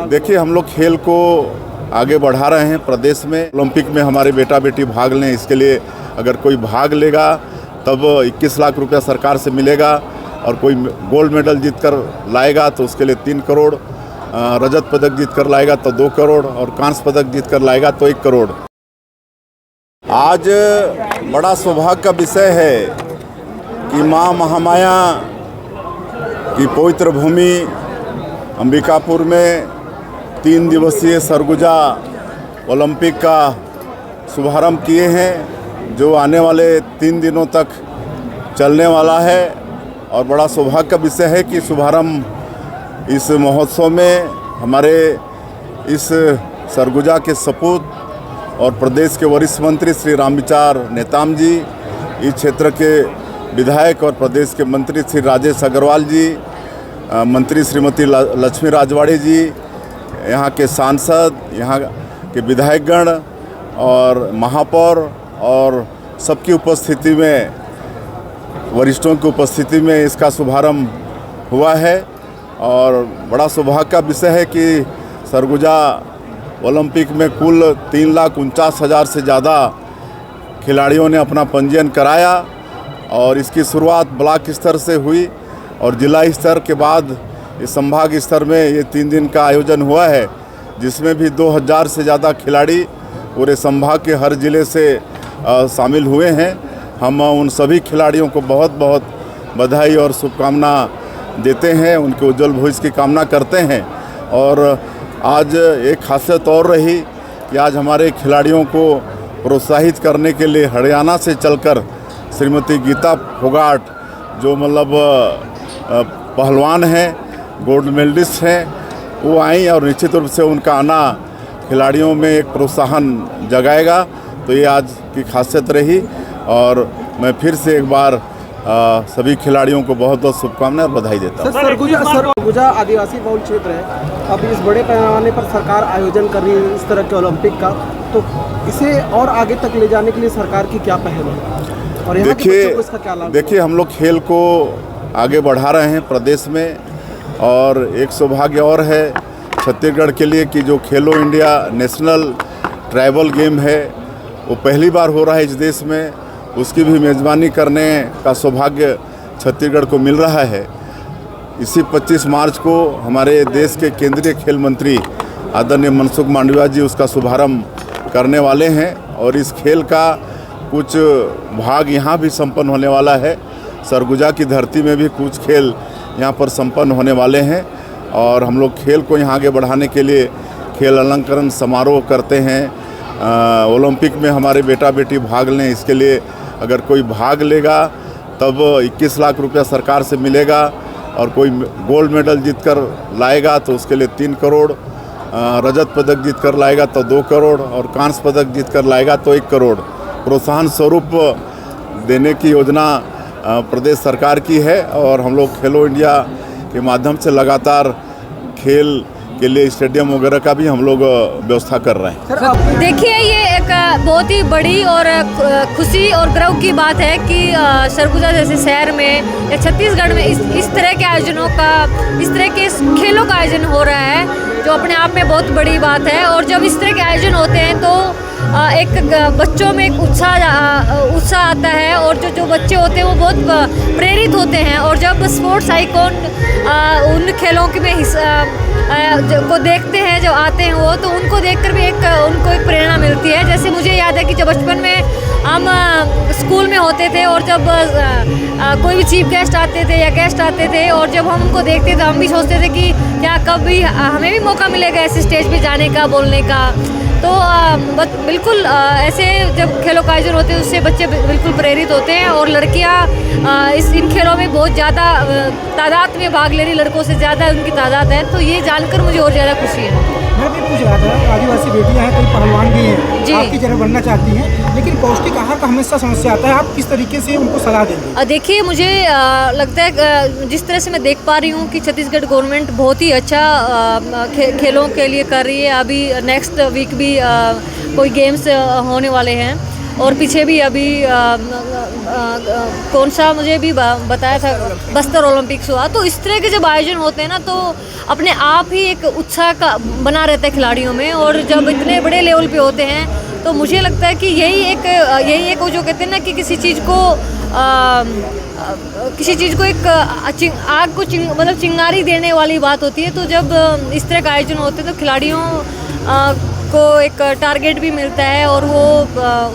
देखिए हम लोग खेल को आगे बढ़ा रहे हैं प्रदेश में। ओलंपिक में हमारे बेटा बेटी भाग लें, इसके लिए अगर कोई भाग लेगा तब 21 लाख रुपया सरकार से मिलेगा, और कोई गोल्ड मेडल जीत कर लाएगा तो उसके लिए 3 करोड़, रजत पदक जीत कर लाएगा तो 2 करोड़, और कांस्य पदक जीत कर लाएगा तो 1 करोड़। आज बड़ा सौभाग्य का विषय है कि माँ महामाया की पवित्र भूमि अंबिकापुर में 3 दिवसीय सरगुजा ओलंपिक का शुभारंभ किए हैं, जो आने वाले 3 दिनों तक चलने वाला है। और बड़ा सौभाग्य का विषय है कि शुभारंभ इस महोत्सव में हमारे इस सरगुजा के सपूत और प्रदेश के वरिष्ठ मंत्री श्री रामविचार नेताम जी, इस क्षेत्र के विधायक और प्रदेश के मंत्री श्री राजेश अग्रवाल जी, मंत्री श्रीमती लक्ष्मी राजवाड़ी जी, यहाँ के सांसद, यहाँ के विधायकगण और महापौर और सबकी उपस्थिति में, वरिष्ठों की उपस्थिति में इसका शुभारंभ हुआ है। और बड़ा सौभाग्य का विषय है कि सरगुजा ओलंपिक में कुल 3,49,000 से ज़्यादा खिलाड़ियों ने अपना पंजीयन कराया, और इसकी शुरुआत ब्लॉक स्तर से हुई और जिला स्तर के बाद इस संभाग स्तर में ये 3 दिन का आयोजन हुआ है, जिसमें भी 2,000 से ज़्यादा खिलाड़ी पूरे संभाग के हर ज़िले से शामिल हुए हैं। हम उन सभी खिलाड़ियों को बहुत बहुत बधाई और शुभकामना देते हैं, उनके उज्जवल भविष्य की कामना करते हैं। और आज एक खासियत और रही कि आज हमारे खिलाड़ियों को प्रोत्साहित करने के लिए हरियाणा से चलकर श्रीमती गीता फोगाट, जो मतलब पहलवान हैं, गोल्ड मेडलिस्ट हैं, वो आई, और निश्चित रूप से उनका आना खिलाड़ियों में एक प्रोत्साहन जगाएगा। तो ये आज की खासियत रही, और मैं फिर से एक बार सभी खिलाड़ियों को बहुत बहुत शुभकामनाएं और बधाई देता हूँ। सरगुजा आदिवासी बहुल क्षेत्र है, अब इस बड़े पैमाने पर सरकार आयोजन कर रही है इस तरह के ओलंपिक का, तो इसे और आगे तक ले जाने के लिए सरकार की क्या पहल है, और यहाँ के बच्चों को इसका क्या लाभ? देखिए हम लोग खेल को आगे बढ़ा रहे हैं प्रदेश में, और एक सौभाग्य और है छत्तीसगढ़ के लिए कि जो खेलो इंडिया नेशनल ट्राइबल गेम है वो पहली बार हो रहा है इस देश में, उसकी भी मेज़बानी करने का सौभाग्य छत्तीसगढ़ को मिल रहा है। इसी 25 मार्च को हमारे देश के केंद्रीय खेल मंत्री आदरणीय मनसुख मांडविया जी उसका शुभारंभ करने वाले हैं, और इस खेल का कुछ भाग यहाँ भी संपन्न होने वाला है। सरगुजा की धरती में भी कुछ खेल यहाँ पर संपन्न होने वाले हैं, और हम लोग खेल को यहाँ आगे बढ़ाने के लिए खेल अलंकरण समारोह करते हैं। ओलंपिक में हमारे बेटा बेटी भाग लें, इसके लिए अगर कोई भाग लेगा तब 21 लाख रुपया सरकार से मिलेगा, और कोई गोल्ड मेडल जीत कर लाएगा तो उसके लिए 3 करोड़, रजत पदक जीत कर लाएगा तो 2 करोड़, और कांस्य पदक जीत कर लाएगा तो 1 करोड़ प्रोत्साहन स्वरूप देने की योजना प्रदेश सरकार की है। और हम लोग खेलो इंडिया के माध्यम से लगातार खेल के लिए स्टेडियम वगैरह का भी हम लोग व्यवस्था कर रहे हैं। देखिए ये एक बहुत ही बड़ी और खुशी और गर्व की बात है कि सरगुजा जैसे शहर में या छत्तीसगढ़ में इस तरह के आयोजनों का, इस तरह के खेलों का आयोजन हो रहा है, जो अपने आप में बहुत बड़ी बात है। और जब इस तरह के आयोजन होते हैं तो एक बच्चों में एक उत्साह आता है, और जो बच्चे होते हैं वो बहुत प्रेरित होते हैं। और जब स्पोर्ट्स आइकॉन उन खेलों के में को देखते हैं, जब आते हैं वो, तो उनको देखकर भी उनको एक प्रेरणा मिलती है। जैसे मुझे याद है कि जब बचपन में हम स्कूल में होते थे, और जब कोई भी चीफ गेस्ट आते थे या गेस्ट आते थे, और जब हम उनको देखते थे हम भी सोचते थे कि क्या कभी हमें भी मौका मिलेगा ऐसे स्टेज पे जाने का, बोलने का। तो बिल्कुल ऐसे जब खेलों का आयोजन होते हैं उससे बच्चे बिल्कुल प्रेरित होते हैं, और लड़कियां इन खेलों में बहुत ज़्यादा तादाद में भाग ले रही, लड़कों से ज़्यादा उनकी तादाद है। तो ये जानकर मुझे और ज़्यादा खुशी है। मैं भी पूछ रहा था, आदिवासी बेटियां हैं, कई पहलवान भी हैं, जी, आपकी तरह बनना चाहती हैं, लेकिन पौष्टिक आहार का हमेशा समस्या आता है, आप किस तरीके से उनको सलाह देंगे? देखिए मुझे लगता है जिस तरह से मैं देख पा रही हूँ कि छत्तीसगढ़ गवर्नमेंट बहुत ही अच्छा खेलों के लिए कर रही है। अभी नेक्स्ट वीक भी कोई गेम्स होने वाले हैं, और पीछे भी अभी कौन सा मुझे भी बताया था, बस्तर ओलंपिक्स हुआ। तो इस तरह के जब आयोजन होते हैं ना, तो अपने आप ही एक उत्साह का बना रहता है खिलाड़ियों में। और जब इतने बड़े लेवल पे होते हैं तो मुझे लगता है कि यही एक वो जो कहते हैं ना कि किसी चीज़ को एक आग को मतलब चिंगारी देने वाली बात होती है। तो जब इस तरह का आयोजन होते हैं तो खिलाड़ियों को एक टारगेट भी मिलता है और वो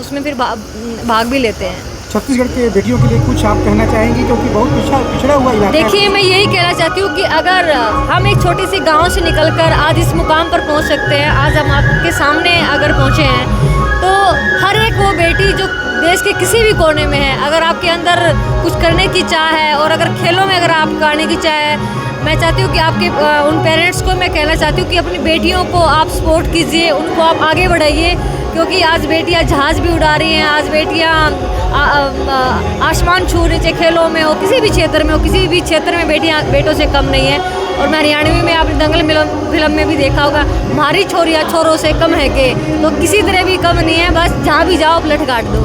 उसमें फिर भाग भी लेते हैं। छत्तीसगढ़ के बेटियों के लिए कुछ आप कहना चाहेंगी, क्योंकि बहुत पिछड़ा हुआ इलाका है। देखिए, मैं यही कहना चाहती हूँ कि अगर हम एक छोटी सी गांव से निकलकर आज इस मुकाम पर पहुँच सकते हैं, आज हम आपके सामने अगर पहुँचे हैं, तो हर एक वो बेटी जो देश के किसी भी कोने में है, अगर आपके अंदर कुछ करने की चाह है और अगर खेलों में अगर आप करने की चाह है, मैं चाहती हूँ कि आपके उन पेरेंट्स को मैं कहना चाहती हूँ कि अपनी बेटियों को आप सपोर्ट कीजिए, उनको आप आगे बढ़ाइए। क्योंकि आज बेटियाँ जहाज़ भी उड़ा रही हैं, आज बेटियाँ आसमान छू रही, चाहे खेलों में हो, किसी भी क्षेत्र में हो, किसी भी क्षेत्र में बेटियाँ बेटों से कम नहीं है। और मैं हरियाणवी में आपने दंगल फिल्म में भी देखा होगा, हमारी छोरियाँ छोरों से कम है के, तो किसी तरह भी कम नहीं है, बस जहाँ भी जाओ पलट काट दो।